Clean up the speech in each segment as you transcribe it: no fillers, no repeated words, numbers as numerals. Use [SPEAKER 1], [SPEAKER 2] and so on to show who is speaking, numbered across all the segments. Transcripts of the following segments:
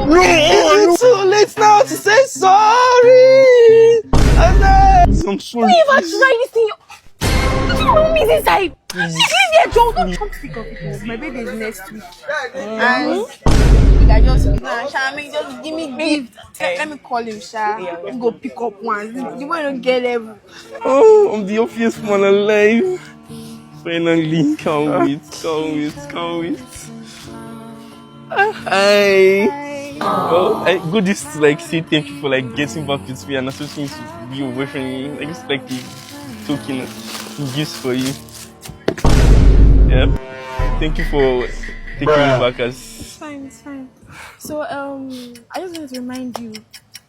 [SPEAKER 1] No!
[SPEAKER 2] It's too late now to say sorry! I'm sorry.
[SPEAKER 3] Never try this thing. What's wrong with this inside? This is Joe. Come to pick up people. My birthday is next week. And I just give me gift. Let me call him, Sha. Go pick up one. You want to get level.
[SPEAKER 2] Oh, I'm the obvious man alive. Finally, can't wait. Hi. Oh, I go this to like say thank you for like getting back with me and associating me to be your boyfriend. Like it's like a token gifts for you. Yeah. Thank you for taking me back as.
[SPEAKER 3] It's fine. So I just wanted to remind you.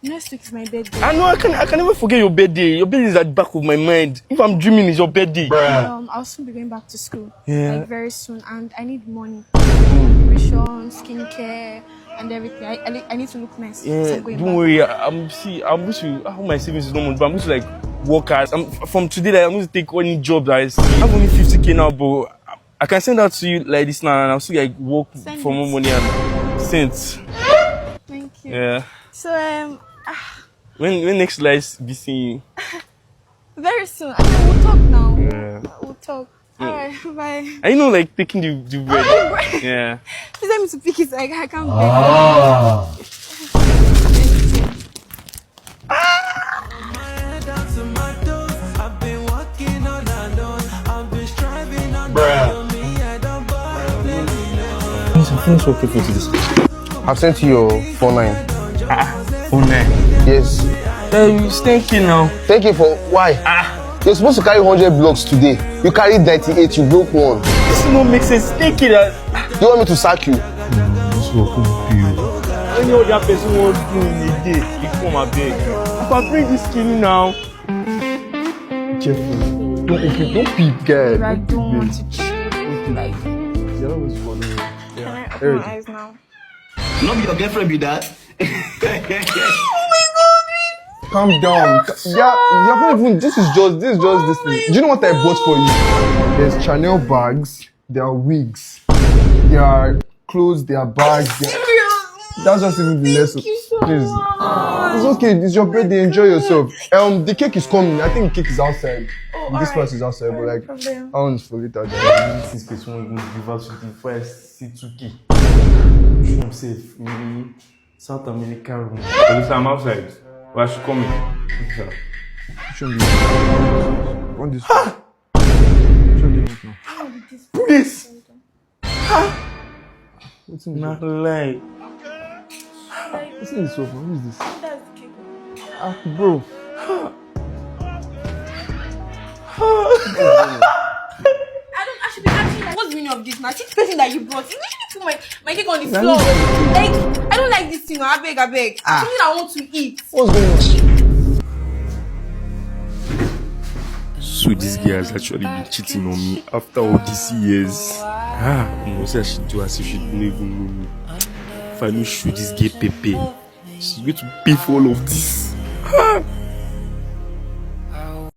[SPEAKER 3] Next week is my birthday.
[SPEAKER 2] I know I can never forget your birthday. Your birthday is at the back of my mind. If I'm dreaming, it's your birthday.
[SPEAKER 3] I'll soon be going back to school.
[SPEAKER 2] Yeah.
[SPEAKER 3] Like very soon, and I need money. Nutrition, skincare, and everything. I need to look nice.
[SPEAKER 2] Yeah.
[SPEAKER 3] So
[SPEAKER 2] Don't worry. I'm going to how my savings is not much, but I'm going to like work hard. From today, like, I'm going to take any job that I see. I have only 50K now, but I can send that to you like this now, and I'll still like work for more money and send.
[SPEAKER 3] Thank you.
[SPEAKER 2] Yeah.
[SPEAKER 3] So
[SPEAKER 2] when next will I be seeing you?
[SPEAKER 3] very soon. I mean, we'll talk now.
[SPEAKER 2] Yeah.
[SPEAKER 3] We'll talk. Alright, bye.
[SPEAKER 2] I know like taking the bread. Yeah.
[SPEAKER 3] Please let me to pick it. I can't
[SPEAKER 2] Finish working for this.
[SPEAKER 1] I've sent you your 49.
[SPEAKER 2] 49.
[SPEAKER 1] Yes.
[SPEAKER 2] You stinking now.
[SPEAKER 1] Thank you for why? You're supposed to carry 100 blocks today. You carried 98, you broke one.
[SPEAKER 2] This no make sense. Stinking that.
[SPEAKER 1] You want me to sack you?
[SPEAKER 2] This will come you. Any other person wants to do in a day, you come and beg. If I bring this skinny now.
[SPEAKER 1] Careful. Don't peep, guy.
[SPEAKER 3] I don't want to chew. Like,
[SPEAKER 1] You're always funny.
[SPEAKER 3] can I open my eyes now?
[SPEAKER 4] Not your girlfriend be that.
[SPEAKER 1] Calm down. Yeah, you're not even. This is just this thing. Do you know what I bought for you? There's Chanel bags. There are wigs. There are clothes. There are bags. That's just even the lesson. Please. It's okay. It's your birthday. Enjoy yourself. The cake is coming. I think the cake is outside. This place is outside, but like, I want for later.
[SPEAKER 2] Since this one will give out to the first C2K. I'm safe. Maybe South America room. At least I'm outside. Why should come in?
[SPEAKER 1] On this.
[SPEAKER 2] Police!
[SPEAKER 1] What's in
[SPEAKER 2] Not lie.
[SPEAKER 1] What's in the sofa? Who is this?
[SPEAKER 3] That's the cake.
[SPEAKER 1] Bro.
[SPEAKER 3] I should be asking like, what's the meaning of this now? See the person that you brought. You literally put my cake on the floor. Like, I don't like this thing. I beg. Something I want to eat.
[SPEAKER 1] What's going on?
[SPEAKER 2] So this guy has actually been cheating on me after all these years. I must say I should do as if she didn't even know me. If I don't show this gay Pepe, she's going to pay for all of this.